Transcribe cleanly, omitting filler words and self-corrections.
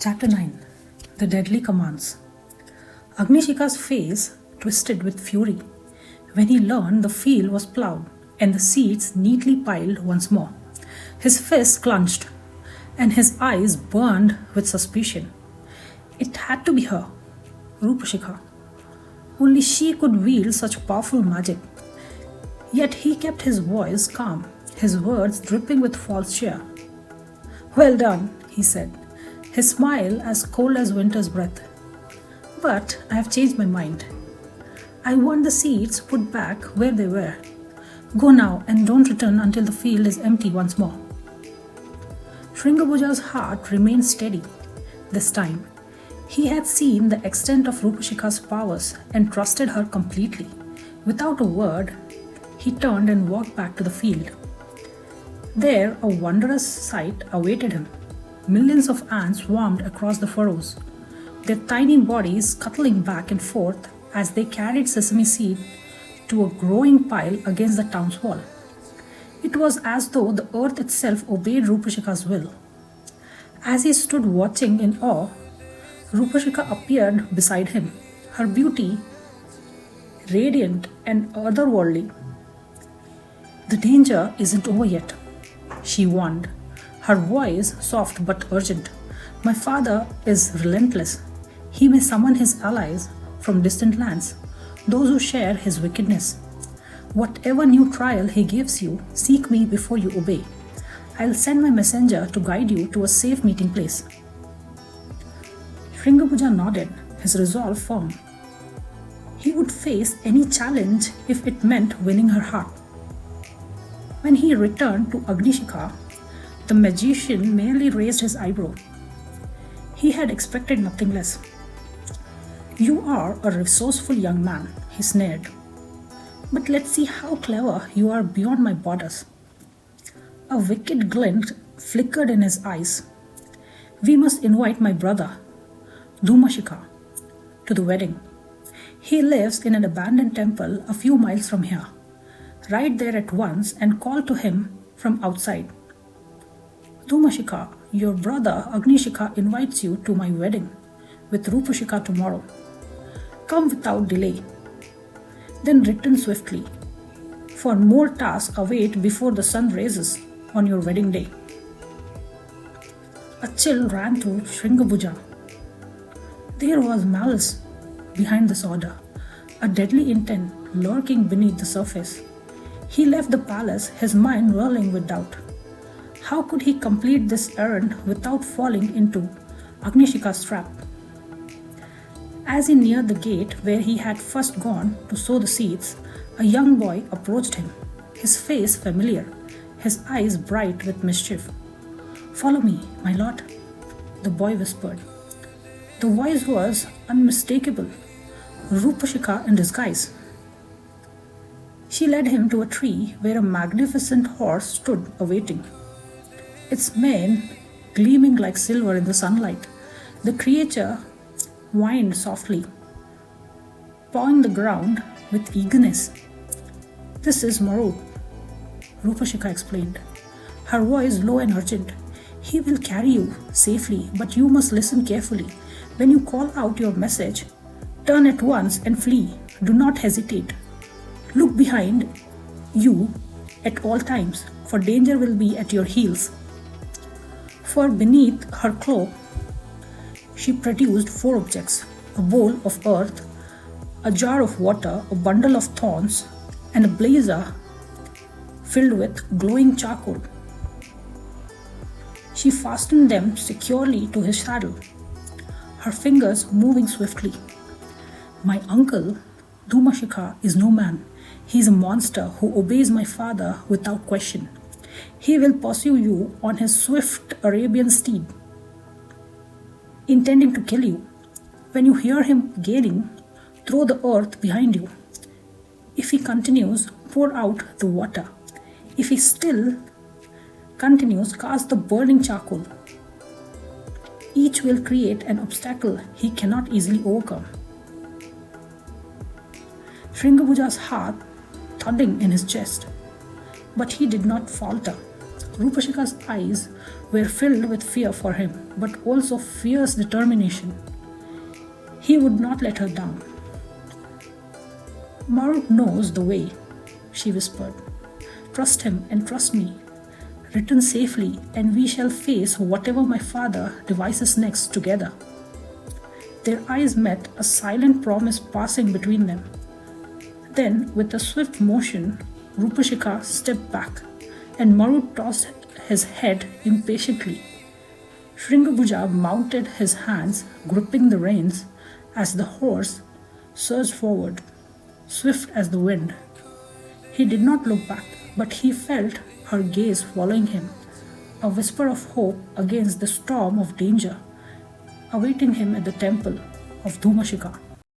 Chapter 9. The Deadly Commands. Agni-Sikha's face twisted with fury when he learned the field was ploughed and the seeds neatly piled once more. His fists clenched and his eyes burned with suspicion. It had to be her, Rupa-Sikha. Only she could wield such powerful magic. Yet he kept his voice calm, his words dripping with false cheer. "Well done," he said, his smile as cold as winter's breath. "But I have changed my mind. I want the seeds put back where they were. Go now and don't return until the field is empty once more." Shringabuja's heart remained steady. This time, he had seen the extent of Rupa-Sikha's powers and trusted her completely. Without a word, he turned and walked back to the field. There, a wondrous sight awaited him. Millions of ants swarmed across the furrows, their tiny bodies scuttling back and forth as they carried sesame seed to a growing pile against the town's wall. It was as though the earth itself obeyed Rupa-Sikha's will. As he stood watching in awe, Rupa-Sikha appeared beside him, her beauty radiant and otherworldly. "The danger isn't over yet," she warned, her voice soft but urgent. "My father is relentless. He may summon his allies from distant lands, those who share his wickedness. Whatever new trial he gives you, seek me before you obey. I'll send my messenger to guide you to a safe meeting place." Shringabuja nodded, his resolve firm. He would face any challenge if it meant winning her heart. When he returned to Agni-Sikha, the magician merely raised his eyebrow. He had expected nothing less. "You are a resourceful young man," he sneered. "But let's see how clever you are beyond my borders." A wicked glint flickered in his eyes. "We must invite my brother, Rupa-Sikha, to the wedding. He lives in an abandoned temple a few miles from here. Ride there at once and call to him from outside. 'Rupa-Sikha, your brother Agni-Sikha invites you to my wedding with Rupa-Sikha tomorrow. Come without delay. Then return swiftly, for more tasks await before the sun rises on your wedding day.'" A chill ran through Shringabuja. There was malice behind this order, a deadly intent lurking beneath the surface. He left the palace, his mind whirling with doubt. How could he complete this errand without falling into Agni-Sikha's trap? As he neared the gate where he had first gone to sow the seeds, a young boy approached him, his face familiar, his eyes bright with mischief. "Follow me, my lord," the boy whispered. The voice was unmistakable. Rupa-Sikha in disguise. She led him to a tree where a magnificent horse stood awaiting, its mane gleaming like silver in the sunlight. The creature whined softly, pawing the ground with eagerness. "This is Marut," Rupa-Sikha explained, her voice low and urgent. "He will carry you safely, but you must listen carefully. When you call out your message, turn at once and flee. Do not hesitate. Look behind you at all times, for danger will be at your heels." For beneath her cloak, she produced 4 objects: a bowl of earth, a jar of water, a bundle of thorns, and a blazer filled with glowing charcoal. She fastened them securely to his saddle, her fingers moving swiftly. "My uncle, Rupa-Sikha, is no man. He is a monster who obeys my father without question. He will pursue you on his swift Arabian steed, intending to kill you. When you hear him gaining, throw the earth behind you. If he continues, pour out the water. If he still continues, cast the burning charcoal. Each will create an obstacle he cannot easily overcome." Shringabuja's heart thudding in his chest, but he did not falter. Rupa-Sikha's eyes were filled with fear for him, but also fierce determination. He would not let her down. Marut knows the way, she whispered. Trust him and trust me. Return safely, and we shall face whatever my father devises next together. Their eyes met, a silent promise passing between them. Then, with a swift motion, Rupa-Sikha stepped back, and Marut tossed his head impatiently. Shringabhuja mounted his hands, gripping the reins, as the horse surged forward, swift as the wind. He did not look back, but he felt her gaze following him, a whisper of hope against the storm of danger awaiting him at the temple of Dhumashika.